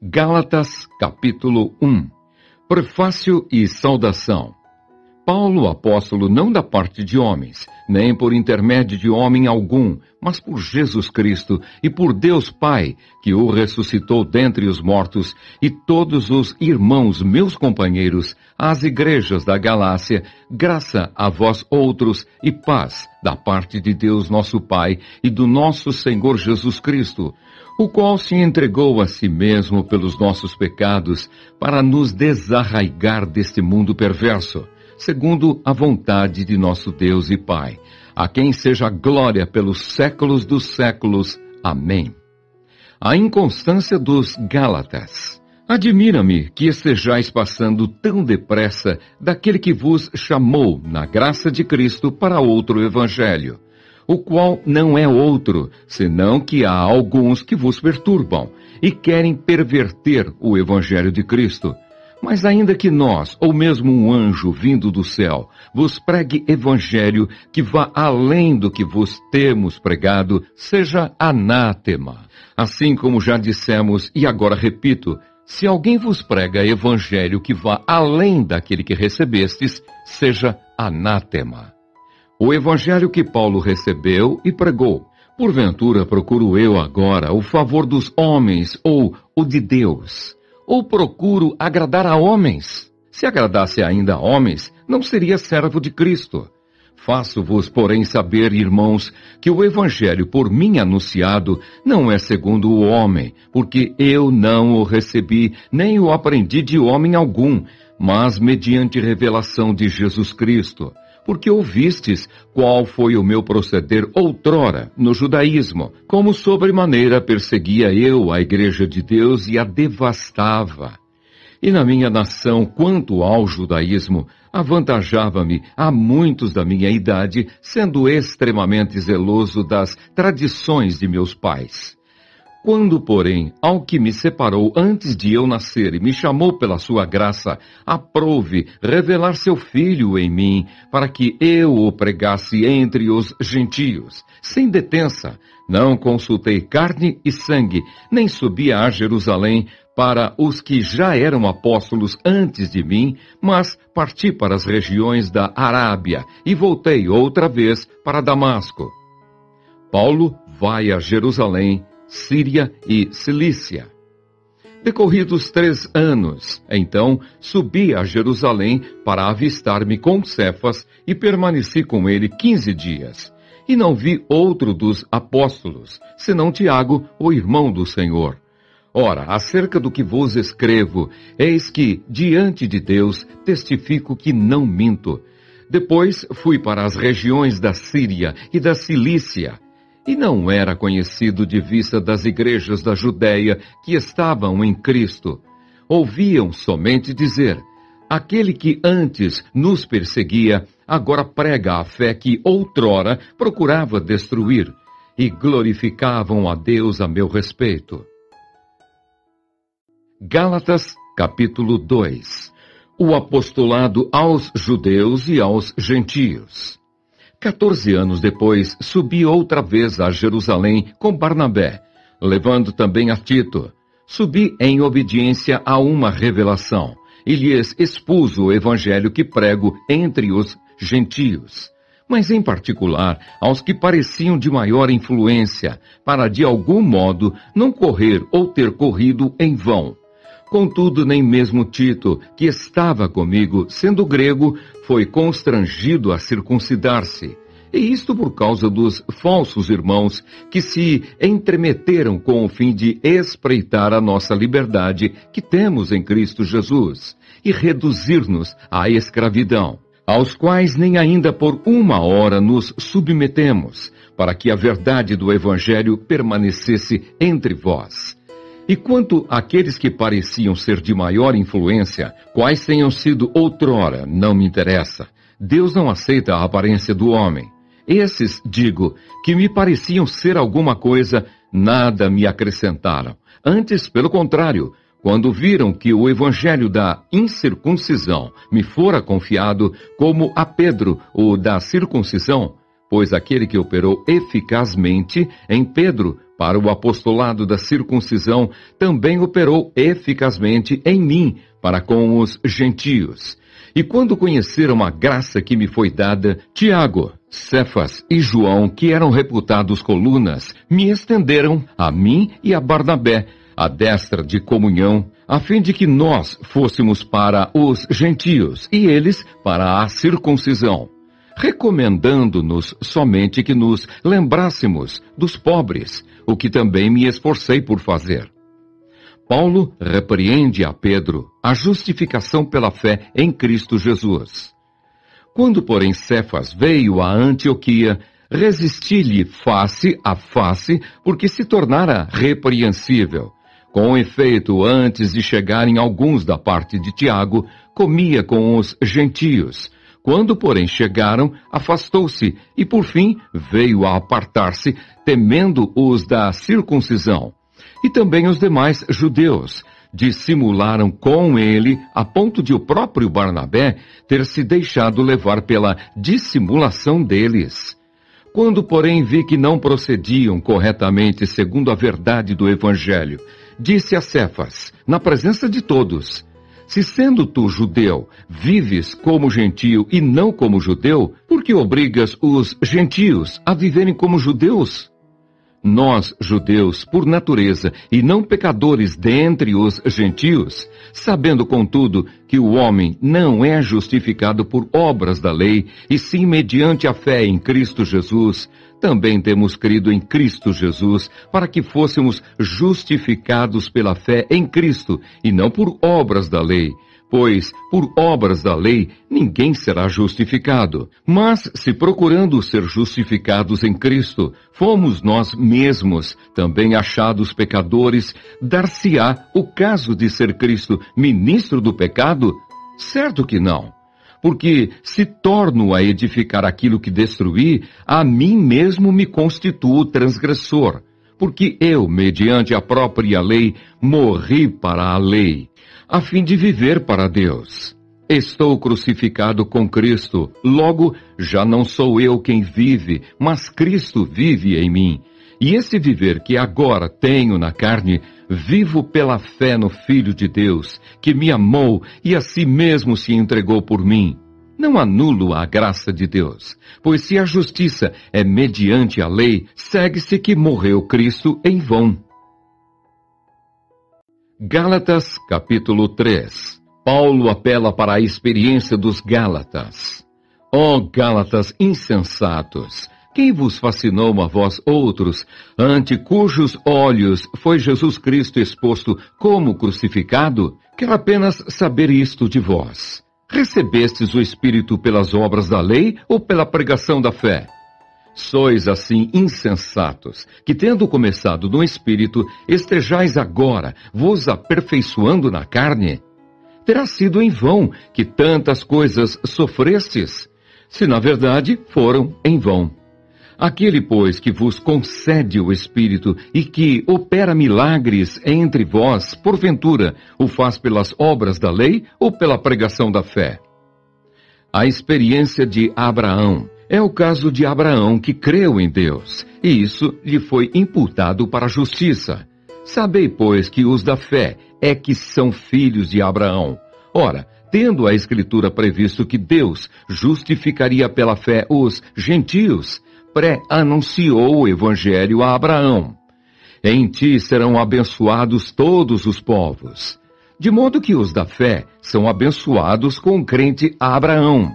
Gálatas, capítulo 1. Prefácio e saudação. Paulo, apóstolo, não da parte de homens, nem por intermédio de homem algum, mas por Jesus Cristo e por Deus Pai, que o ressuscitou dentre os mortos, e todos os irmãos, meus companheiros, às igrejas da Galácia, graça a vós outros e paz da parte de Deus nosso Pai e do nosso Senhor Jesus Cristo, o qual se entregou a si mesmo pelos nossos pecados, para nos desarraigar deste mundo perverso, segundo a vontade de nosso Deus e Pai, a quem seja a glória pelos séculos dos séculos. Amém. A inconstância dos Gálatas. Admira-me que estejais passando tão depressa daquele que vos chamou na graça de Cristo para outro evangelho, o qual não é outro, senão que há alguns que vos perturbam e querem perverter o evangelho de Cristo. Mas ainda que nós, ou mesmo um anjo vindo do céu, vos pregue evangelho que vá além do que vos temos pregado, seja anátema. Assim como já dissemos, e agora repito, se alguém vos prega evangelho que vá além daquele que recebestes, seja anátema. O evangelho que Paulo recebeu e pregou. Porventura procuro eu agora o favor dos homens ou o de Deus? Ou procuro agradar a homens? Se agradasse ainda a homens, não seria servo de Cristo. Faço-vos, porém, saber, irmãos, que o evangelho por mim anunciado não é segundo o homem, porque eu não o recebi, nem o aprendi de homem algum, mas mediante revelação de Jesus Cristo. Porque ouvistes qual foi o meu proceder outrora no judaísmo, como sobremaneira perseguia eu a igreja de Deus e a devastava. E na minha nação, quanto ao judaísmo, avantajava-me a muitos da minha idade, sendo extremamente zeloso das tradições de meus pais. Quando, porém, ao que me separou antes de eu nascer e me chamou pela sua graça, aprouve revelar seu Filho em mim, para que eu o pregasse entre os gentios, sem detença, não consultei carne e sangue, nem subi a Jerusalém para os que já eram apóstolos antes de mim, mas parti para as regiões da Arábia e voltei outra vez para Damasco. Paulo vai a Jerusalém, Síria e Cilícia. Decorridos 3 anos, então, subi a Jerusalém para avistar-me com Cefas e permaneci com ele 15 dias. E não vi outro dos apóstolos, senão Tiago, o irmão do Senhor. Ora, acerca do que vos escrevo, eis que, diante de Deus, testifico que não minto. Depois fui para as regiões da Síria e da Cilícia, e não era conhecido de vista das igrejas da Judéia que estavam em Cristo. Ouviam somente dizer: aquele que antes nos perseguia, agora prega a fé que outrora procurava destruir, e glorificavam a Deus a meu respeito. Gálatas, capítulo 2. O apostolado aos judeus e aos gentios. 14 anos depois, subi outra vez a Jerusalém com Barnabé, levando também a Tito. Subi em obediência a uma revelação, e lhes expus o evangelho que prego entre os gentios, mas em particular aos que pareciam de maior influência, para de algum modo não correr ou ter corrido em vão. Contudo, nem mesmo Tito, que estava comigo, sendo grego, foi constrangido a circuncidar-se. E isto por causa dos falsos irmãos que se entremeteram com o fim de espreitar a nossa liberdade que temos em Cristo Jesus e reduzir-nos à escravidão, aos quais nem ainda por uma hora nos submetemos, para que a verdade do Evangelho permanecesse entre vós. E quanto àqueles que pareciam ser de maior influência, quais tenham sido outrora, não me interessa. Deus não aceita a aparência do homem. Esses, digo, que me pareciam ser alguma coisa, nada me acrescentaram. Antes, pelo contrário, quando viram que o evangelho da incircuncisão me fora confiado, como a Pedro o da circuncisão, pois aquele que operou eficazmente em Pedro para o apostolado da circuncisão, também operou eficazmente em mim para com os gentios. E quando conheceram a graça que me foi dada, Tiago, Cefas e João, que eram reputados colunas, me estenderam a mim e a Barnabé, a destra de comunhão, a fim de que nós fôssemos para os gentios e eles para a circuncisão, recomendando-nos somente que nos lembrássemos dos pobres, o que também me esforcei por fazer. Paulo repreende a Pedro a justificação pela fé em Cristo Jesus. Quando, porém, Cefas veio a Antioquia, resisti-lhe face a face, porque se tornara repreensível. Com efeito, antes de chegarem alguns da parte de Tiago, comia com os gentios. Quando, porém, chegaram, afastou-se e, por fim, veio a apartar-se, temendo os da circuncisão. E também os demais judeus dissimularam com ele, a ponto de o próprio Barnabé ter se deixado levar pela dissimulação deles. Quando, porém, vi que não procediam corretamente segundo a verdade do Evangelho, disse a Cefas, na presença de todos: se sendo tu judeu, vives como gentio e não como judeu, por que obrigas os gentios a viverem como judeus? Nós, judeus, por natureza, e não pecadores dentre os gentios, sabendo, contudo, que o homem não é justificado por obras da lei, e sim mediante a fé em Cristo Jesus, também temos crido em Cristo Jesus, para que fôssemos justificados pela fé em Cristo, e não por obras da lei. Pois, por obras da lei, ninguém será justificado. Mas, se procurando ser justificados em Cristo, fomos nós mesmos também achados pecadores, dar-se-á o caso de ser Cristo ministro do pecado? Certo que não. Porque, se torno a edificar aquilo que destruí, a mim mesmo me constituo transgressor. Porque eu, mediante a própria lei, morri para a lei, a fim de viver para Deus. Estou crucificado com Cristo, logo já não sou eu quem vive, mas Cristo vive em mim. E esse viver que agora tenho na carne, vivo pela fé no Filho de Deus, que me amou e a si mesmo se entregou por mim. Não anulo a graça de Deus, pois se a justiça é mediante a lei, segue-se que morreu Cristo em vão. Gálatas, capítulo 3. Paulo apela para a experiência dos Gálatas. Ó Gálatas insensatos, quem vos fascinou a vós outros, ante cujos olhos foi Jesus Cristo exposto como crucificado? Quero apenas saber isto de vós. Recebestes o Espírito pelas obras da lei ou pela pregação da fé? Sois assim insensatos, que tendo começado no Espírito, estejais agora vos aperfeiçoando na carne? Terá sido em vão que tantas coisas sofrestes, se na verdade foram em vão. Aquele, pois, que vos concede o Espírito e que opera milagres entre vós, porventura, o faz pelas obras da lei ou pela pregação da fé? A experiência de Abraão é o caso de Abraão que creu em Deus, e isso lhe foi imputado para a justiça. Sabei, pois, que os da fé é que são filhos de Abraão. Ora, tendo a Escritura previsto que Deus justificaria pela fé os gentios, pré-anunciou o Evangelho a Abraão. Em ti serão abençoados todos os povos. De modo que os da fé são abençoados com o crente Abraão.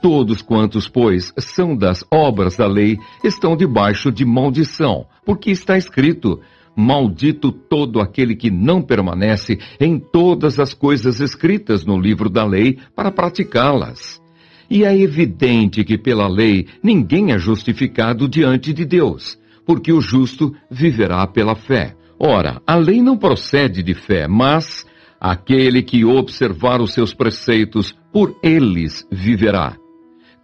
Todos quantos, pois, são das obras da lei, estão debaixo de maldição, porque está escrito: maldito todo aquele que não permanece em todas as coisas escritas no livro da lei para praticá-las. E é evidente que pela lei ninguém é justificado diante de Deus, porque o justo viverá pela fé. Ora, a lei não procede de fé, mas aquele que observar os seus preceitos, por eles viverá.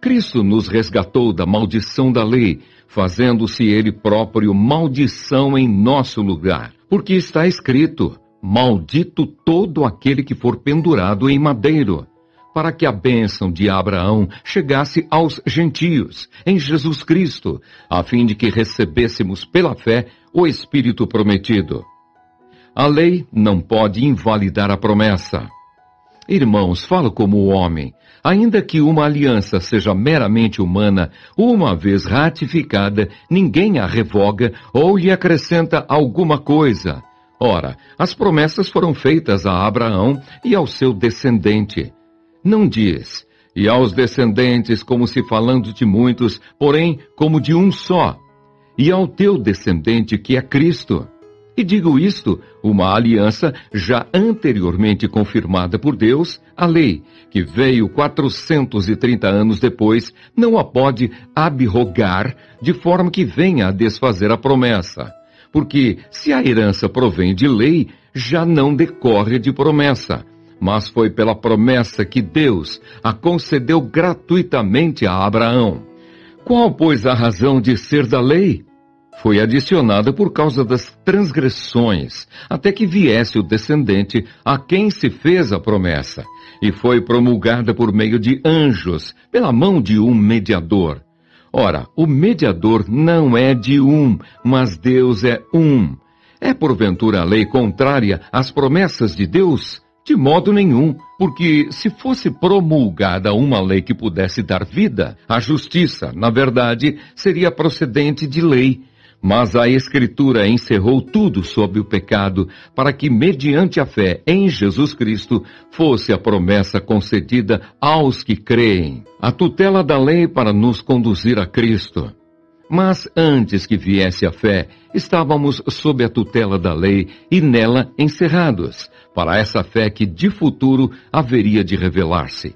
Cristo nos resgatou da maldição da lei, fazendo-se ele próprio maldição em nosso lugar. Porque está escrito: maldito todo aquele que for pendurado em madeiro. para que a bênção de Abraão chegasse aos gentios, em Jesus Cristo, a fim de que recebêssemos pela fé o Espírito prometido. A lei não pode invalidar a promessa. Irmãos, falo como homem. Ainda que uma aliança seja meramente humana, uma vez ratificada, ninguém a revoga ou lhe acrescenta alguma coisa. Ora, as promessas foram feitas a Abraão e ao seu descendente. Não diz, e aos descendentes como se falando de muitos, porém como de um só, e ao teu descendente que é Cristo. E digo isto, uma aliança já anteriormente confirmada por Deus, a lei, que veio 430 anos depois, não a pode abrogar de forma que venha a desfazer a promessa. Porque se a herança provém de lei, já não decorre de promessa, mas foi pela promessa que Deus a concedeu gratuitamente a Abraão. Qual, pois, a razão de ser da lei? Foi adicionada por causa das transgressões, até que viesse o descendente a quem se fez a promessa, e foi promulgada por meio de anjos, pela mão de um mediador. Ora, o mediador não é de um, mas Deus é um. É porventura a lei contrária às promessas de Deus? De modo nenhum, porque se fosse promulgada uma lei que pudesse dar vida, a justiça, na verdade, seria procedente de lei. Mas a Escritura encerrou tudo sob o pecado, para que, mediante a fé em Jesus Cristo, fosse a promessa concedida aos que creem. A tutela da lei para nos conduzir a Cristo. Mas antes que viesse a fé, estávamos sob a tutela da lei e nela encerrados, para essa fé que de futuro haveria de revelar-se.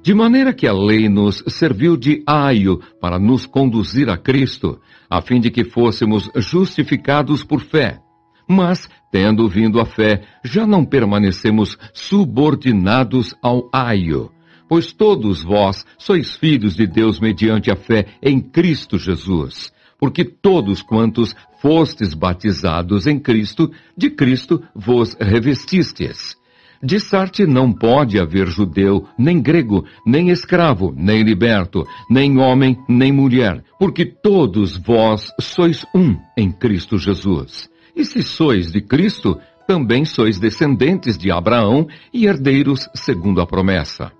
De maneira que a lei nos serviu de aio para nos conduzir a Cristo, a fim de que fôssemos justificados por fé. Mas, tendo vindo a fé, já não permanecemos subordinados ao aio, pois todos vós sois filhos de Deus mediante a fé em Cristo Jesus. Porque todos quantos fostes batizados em Cristo, de Cristo vos revestistes. De sorte não pode haver judeu, nem grego, nem escravo, nem liberto, nem homem, nem mulher, porque todos vós sois um em Cristo Jesus. E se sois de Cristo, também sois descendentes de Abraão e herdeiros segundo a promessa.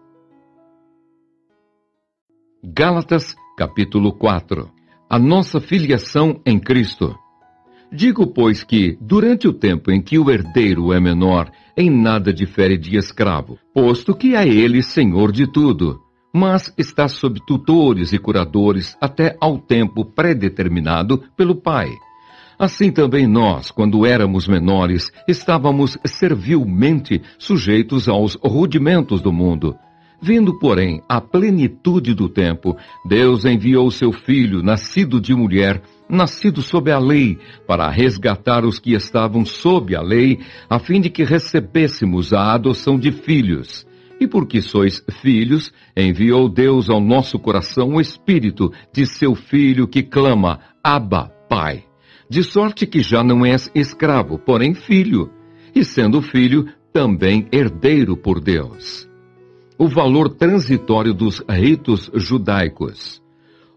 Gálatas, capítulo 4. A nossa filiação em Cristo. Digo, pois, que, durante o tempo em que o herdeiro é menor, em nada difere de escravo, posto que é ele senhor de tudo, mas está sob tutores e curadores até ao tempo predeterminado pelo Pai. Assim também nós, quando éramos menores, estávamos servilmente sujeitos aos rudimentos do mundo. Vindo, porém, a plenitude do tempo, Deus enviou seu Filho, nascido de mulher, nascido sob a lei, para resgatar os que estavam sob a lei, a fim de que recebêssemos a adoção de filhos. E porque sois filhos, enviou Deus ao nosso coração o Espírito de seu Filho que clama, Abba, Pai. De sorte que já não és escravo, porém filho, e sendo filho, também herdeiro por Deus. O valor transitório dos ritos judaicos.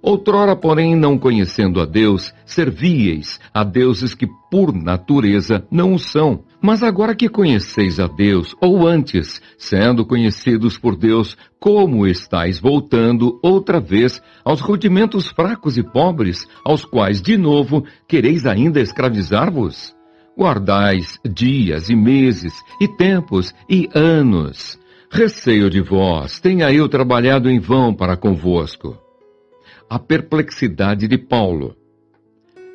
Outrora, porém, não conhecendo a Deus, servíeis a deuses que por natureza não o são. Mas agora que conheceis a Deus, ou antes, sendo conhecidos por Deus, como estáis voltando outra vez aos rudimentos fracos e pobres, aos quais, de novo, quereis ainda escravizar-vos? Guardais dias e meses, e tempos e anos. Receio de vós, tenha eu trabalhado em vão para convosco. A perplexidade de Paulo.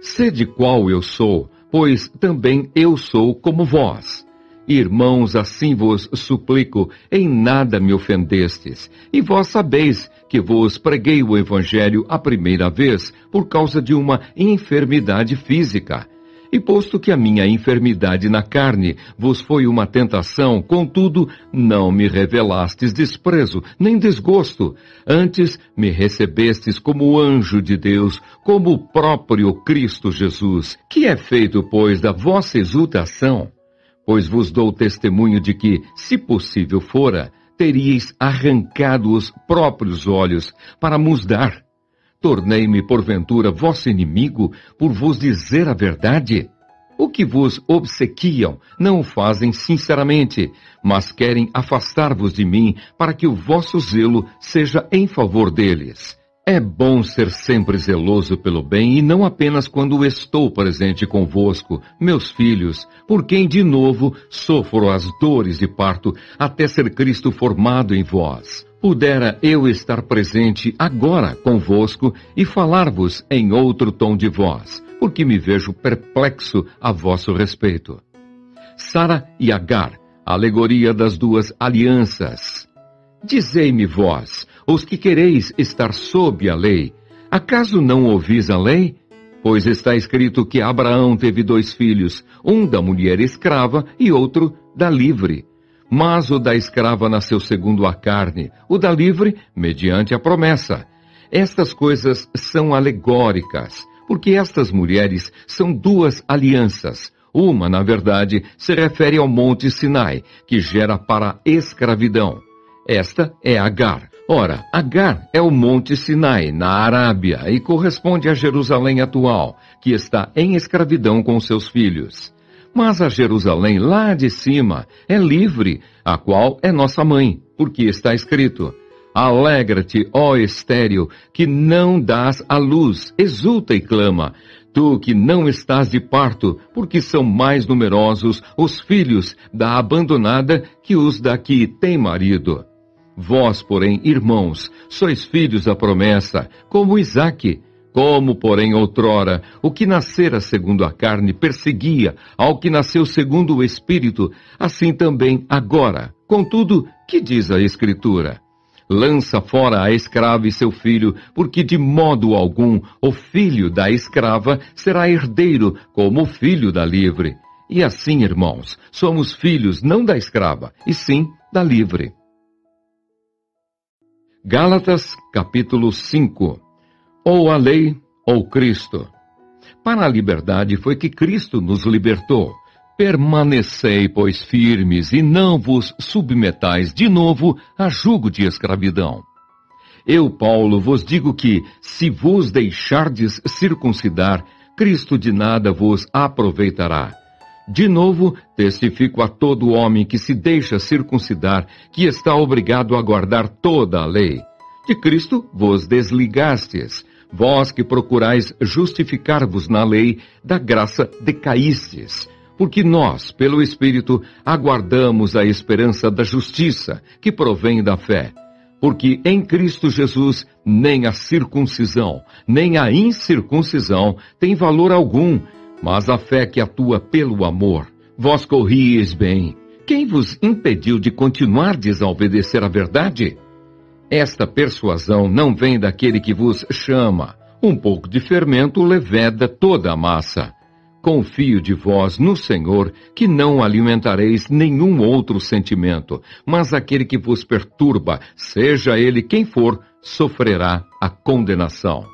Sede qual eu sou, pois também eu sou como vós. Irmãos, assim vos suplico, em nada me ofendestes. E vós sabeis que vos preguei o Evangelho a primeira vez por causa de uma enfermidade física. E posto que a minha enfermidade na carne vos foi uma tentação, contudo, não me revelastes desprezo, nem desgosto. Antes me recebestes como anjo de Deus, como o próprio Cristo Jesus, que é feito, pois, da vossa exultação. Pois vos dou testemunho de que, se possível fora, teríeis arrancado os próprios olhos para nos dar. Tornei-me, porventura, vosso inimigo por vos dizer a verdade? O que vos obsequiam não o fazem sinceramente, mas querem afastar-vos de mim para que o vosso zelo seja em favor deles. É bom ser sempre zeloso pelo bem e não apenas quando estou presente convosco, meus filhos, por quem de novo sofro as dores de parto até ser Cristo formado em vós. Pudera eu estar presente agora convosco e falar-vos em outro tom de voz, porque me vejo perplexo a vosso respeito. Sara e Agar, alegoria das duas alianças. Dizei-me vós, os que quereis estar sob a lei, acaso não ouvis a lei? Pois está escrito que Abraão teve 2 filhos, um da mulher escrava e outro da livre. Mas o da escrava nasceu segundo a carne, o da livre, mediante a promessa. Estas coisas são alegóricas, porque estas mulheres são 2 alianças. Uma, na verdade, se refere ao Monte Sinai, que gera para a escravidão. Esta é Agar. Ora, Agar é o Monte Sinai, na Arábia, e corresponde a Jerusalém atual, que está em escravidão com seus filhos. Mas a Jerusalém lá de cima é livre, a qual é nossa mãe, porque está escrito: Alegra-te, ó estéril, que não dás à luz, exulta e clama, tu que não estás de parto, porque são mais numerosos os filhos da abandonada que os da que tem marido. Vós, porém, irmãos, sois filhos da promessa, como Isaque. Como, porém, outrora, o que nascera segundo a carne perseguia ao que nasceu segundo o Espírito, assim também agora. Contudo, que diz a Escritura? Lança fora a escrava e seu filho, porque de modo algum o filho da escrava será herdeiro como o filho da livre. E assim, irmãos, somos filhos não da escrava, e sim da livre. Gálatas, capítulo 5. Ou a lei, ou Cristo. Para a liberdade foi que Cristo nos libertou. Permanecei, pois, firmes, e não vos submetais de novo a jugo de escravidão. Eu, Paulo, vos digo que, se vos deixardes circuncidar, Cristo de nada vos aproveitará. De novo, testifico a todo homem que se deixa circuncidar, que está obrigado a guardar toda a lei. De Cristo vos desligastes. Vós que procurais justificar-vos na lei, da graça decaístes. Porque nós, pelo Espírito, aguardamos a esperança da justiça, que provém da fé. Porque em Cristo Jesus, nem a circuncisão, nem a incircuncisão tem valor algum, mas a fé que atua pelo amor. Vós corrieis bem. Quem vos impediu de continuardes a obedecer à verdade? Esta persuasão não vem daquele que vos chama. Um pouco de fermento leveda toda a massa. Confio de vós no Senhor, que não alimentareis nenhum outro sentimento, mas aquele que vos perturba, seja ele quem for, sofrerá a condenação.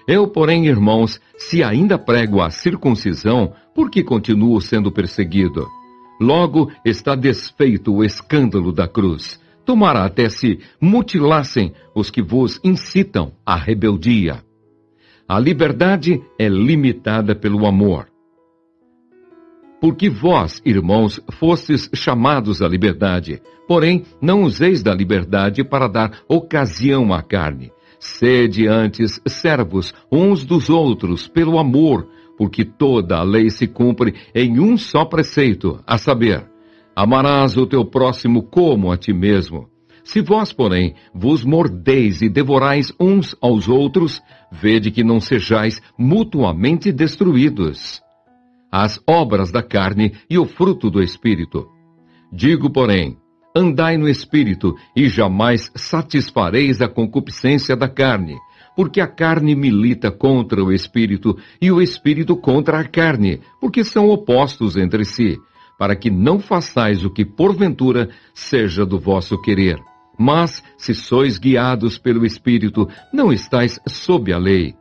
Eu, porém, irmãos, se ainda prego a circuncisão, por que continuo sendo perseguido? Logo está desfeito o escândalo da cruz. Tomara até se mutilassem os que vos incitam à rebeldia. A liberdade é limitada pelo amor. Porque vós, irmãos, fostes chamados à liberdade, porém não useis da liberdade para dar ocasião à carne. Sede antes servos uns dos outros pelo amor, porque toda a lei se cumpre em um só preceito, a saber, amarás o teu próximo como a ti mesmo. Se vós, porém, vos mordeis e devorais uns aos outros, vede que não sejais mutuamente destruídos. As obras da carne e o fruto do Espírito. Digo, porém, andai no Espírito, e jamais satisfareis a concupiscência da carne, porque a carne milita contra o Espírito, e o Espírito contra a carne, porque são opostos entre si, para que não façais o que porventura seja do vosso querer. Mas, se sois guiados pelo Espírito, não estáis sob a lei.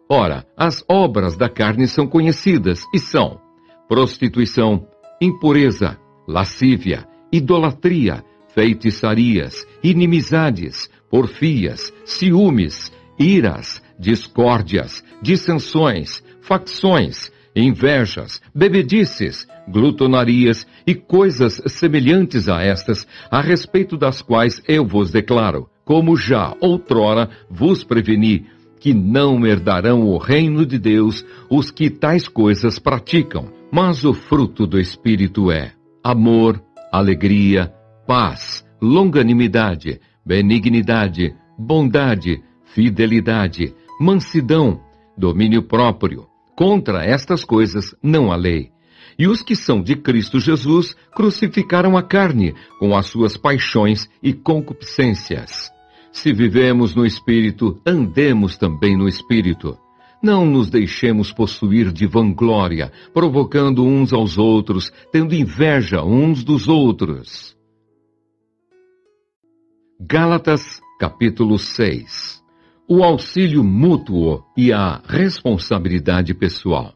Ora, as obras da carne são conhecidas, e são prostituição, impureza, lascívia, idolatria, feitiçarias, inimizades, porfias, ciúmes, iras, discórdias, dissensões, facções, invejas, bebedices, glutonarias e coisas semelhantes a estas, a respeito das quais eu vos declaro, como já outrora vos preveni, que não herdarão o reino de Deus os que tais coisas praticam. Mas o fruto do Espírito é amor, alegria, paz, longanimidade, benignidade, bondade, fidelidade, mansidão, domínio próprio. Contra estas coisas não há lei. E os que são de Cristo Jesus crucificaram a carne com as suas paixões e concupiscências. Se vivemos no Espírito, andemos também no Espírito. Não nos deixemos possuir de vanglória, provocando uns aos outros, tendo inveja uns dos outros. Gálatas, capítulo 6. O auxílio mútuo e a responsabilidade pessoal.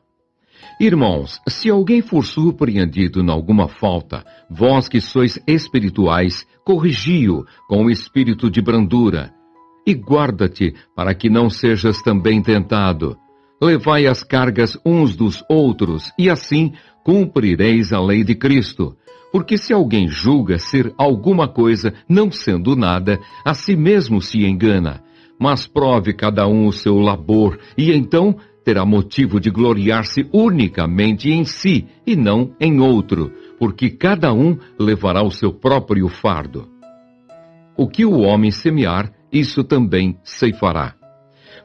Irmãos, se alguém for surpreendido em alguma falta, vós que sois espirituais, corrigi-o com o espírito de brandura. E guarda-te para que não sejas também tentado. Levai as cargas uns dos outros, e assim cumprireis a lei de Cristo. Porque se alguém julga ser alguma coisa, não sendo nada, a si mesmo se engana. Mas prove cada um o seu labor, e então terá motivo de gloriar-se unicamente em si, e não em outro, porque cada um levará o seu próprio fardo. O que o homem semear, isso também ceifará.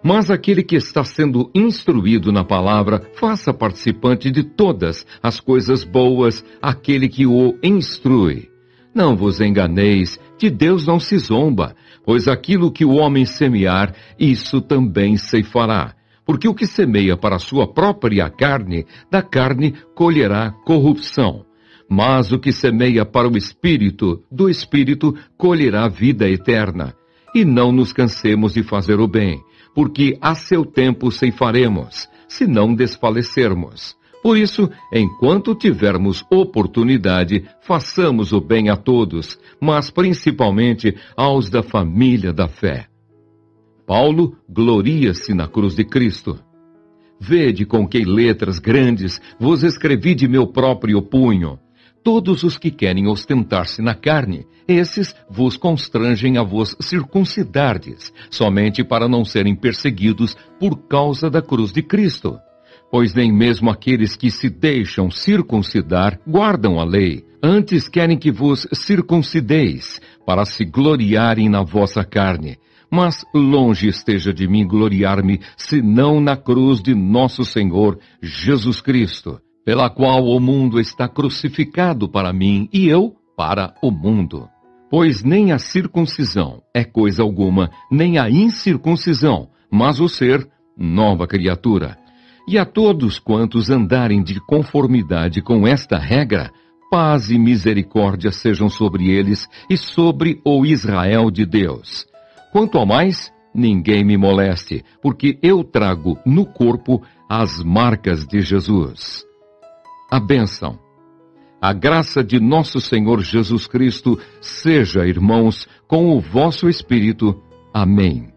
Mas aquele que está sendo instruído na palavra, faça participante de todas as coisas boas aquele que o instrui. Não vos enganeis, de Deus não se zomba, pois aquilo que o homem semear, isso também ceifará. Porque o que semeia para a sua própria carne, da carne colherá corrupção. Mas o que semeia para o Espírito, do Espírito colherá vida eterna. E não nos cansemos de fazer o bem, porque a seu tempo ceifaremos, se não desfalecermos. Por isso, enquanto tivermos oportunidade, façamos o bem a todos, mas principalmente aos da família da fé. Paulo gloria-se na cruz de Cristo. Vede com que letras grandes vos escrevi de meu próprio punho. Todos os que querem ostentar-se na carne, esses vos constrangem a vos circuncidardes, somente para não serem perseguidos por causa da cruz de Cristo. Pois nem mesmo aqueles que se deixam circuncidar guardam a lei. Antes querem que vos circuncideis, para se gloriarem na vossa carne. Mas longe esteja de mim gloriar-me, senão na cruz de nosso Senhor Jesus Cristo, pela qual o mundo está crucificado para mim e eu para o mundo. Pois nem a circuncisão é coisa alguma, nem a incircuncisão, mas o ser nova criatura. E a todos quantos andarem de conformidade com esta regra, paz e misericórdia sejam sobre eles e sobre o Israel de Deus. Quanto ao mais, ninguém me moleste, porque eu trago no corpo as marcas de Jesus. A bênção. A graça de nosso Senhor Jesus Cristo seja, irmãos, com o vosso espírito. Amém.